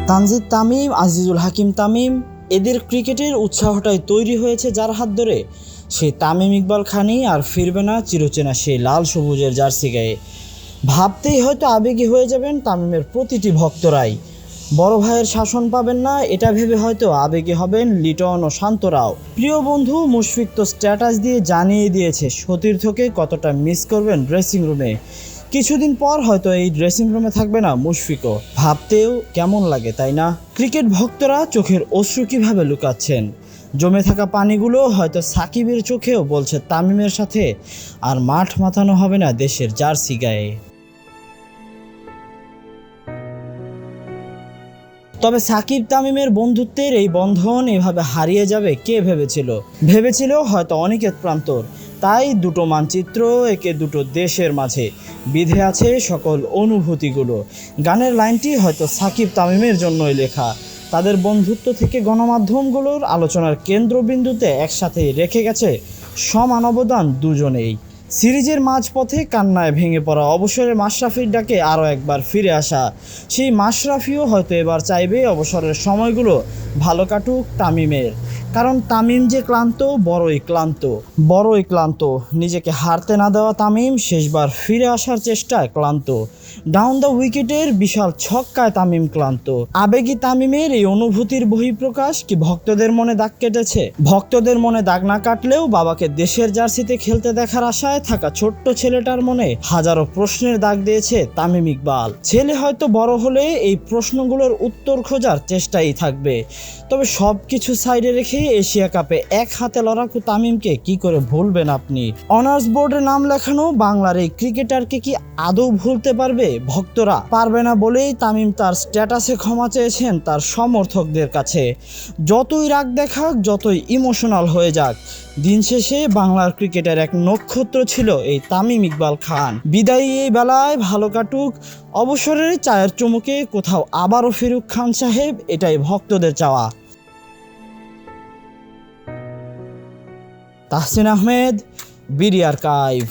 তানজিদ তামিম, আজিজুল হাকিম তামিম, এদের ক্রিকেটের উৎসাহটাই তৈরি হয়েছে যার হাত ধরে। সেই তামিম ইকবাল খানই আর ফিরবে না চিরচেনা সেই লাল সবুজের জার্সি গায়ে। ভাবতেই হয়তো আবেগী হয়ে যাবেন তামিমের প্রতিটি ভক্তরাই। বড় ভাইয়ের শাসন পাবেন না এটা ভেবে হয়তো আবেগী হবেন লিটন ও শান্তরাও। প্রিয় বন্ধু মুশফিক তো স্ট্যাটাস দিয়ে জানিয়ে দিয়েছে সতীর্থকে কতটা মিস করবেন ড্রেসিং রুমে। কিছুদিন পর হয়তো এই ড্রেসিং রুমে থাকবে না মুশফিকও। ভাবতেও কেমন লাগে তাই না? ক্রিকেট ভক্তরা চোখের অশ্রু কীভাবে লুকাচ্ছেন। জমে থাকা পানিগুলো হয়তো সাকিবের চোখেও বলছে তামিমের সাথে আর মাঠ মাতানো হবে না দেশের জার্সি গায়ে। তবে সাকিব তামিমের বন্ধুত্বের এই বন্ধন এভাবে হারিয়ে যাবে কে ভেবেছিল হয়তো অনিকেত প্রান্তর। তাই দুটো মানচিত্র একে দুটো দেশের মাঝে বিধে আছে সকল অনুভূতিগুলো। গানের লাইনটি হয়তো সাকিব তামিমের জন্যই লেখা। তাদের বন্ধুত্ব থেকে গণমাধ্যমগুলোর আলোচনার কেন্দ্রবিন্দুতে একসাথে রেখে গেছে সমান অবদান দুজনেই। সিরিজের মাঝপথে কান্নায় ভেঙে পড়া অবসরের মাশরাফির ডাকে আরও একবার ফিরে আসা। সেই মাশরাফিও হয়তো এবার চাইবে অবসরের সময়গুলো ভালো কাটুক তামিমের। কারণ তামিম যে ক্লান্ত, বড়ই ক্লান্ত। নিজেকে হারতে না দেওয়া তামিম শেষবার ফিরে আসার চেষ্টায় ক্লান্ত। ডাউন দ্য উইকেটের বিশাল ছক্কায় তামিম ক্লান্ত। আবেগী তামিমের এই অনুভূতির বহিঃপ্রকাশ কি ভক্তদের মনে দাগ কেটেছে? ভক্তদের মনে দাগ না কাটলেও বাবাকে দেশের জার্সিতে খেলতে দেখার আশায় থাকা ছোট্ট ছেলেটার মনে হাজারো প্রশ্নের দাগ দিয়েছে তামিম ইকবাল। ছেলে হয়তো বড় হলে এই প্রশ্নগুলোর উত্তর খোঁজার চেষ্টাই থাকবে। তবে সব কিছু সাইডে রেখে এশিয়া কাপে এক হাতে লড়াকু তামিমকে কি করে ভুলবেন আপনি? অনার্স বোর্ডে নাম লেখানো বাংলার এই ক্রিকেটারকে কি আদৌ ভুলতে পারবে ভক্তরা? পারবে না বলেই তামিম তার স্ট্যাটাসে ক্ষমা চেয়েছেন তার সমর্থকদের কাছে। যতই রাগ দেখাক, যতই ইমোশনাল হয়ে যাক, দিন শেষে বাংলার ক্রিকেটের এক নক্ষত্র ছিল এই তামিম ইকবাল খান। বিদায়ী এই বেলায় ভালো কাটুক, অবসরের চায়ের চুমুকে কোথাও আবারও ফিরুক খান সাহেব, এটাই ভক্তদের চাওয়া। Tahsin Ahmed, BD archive.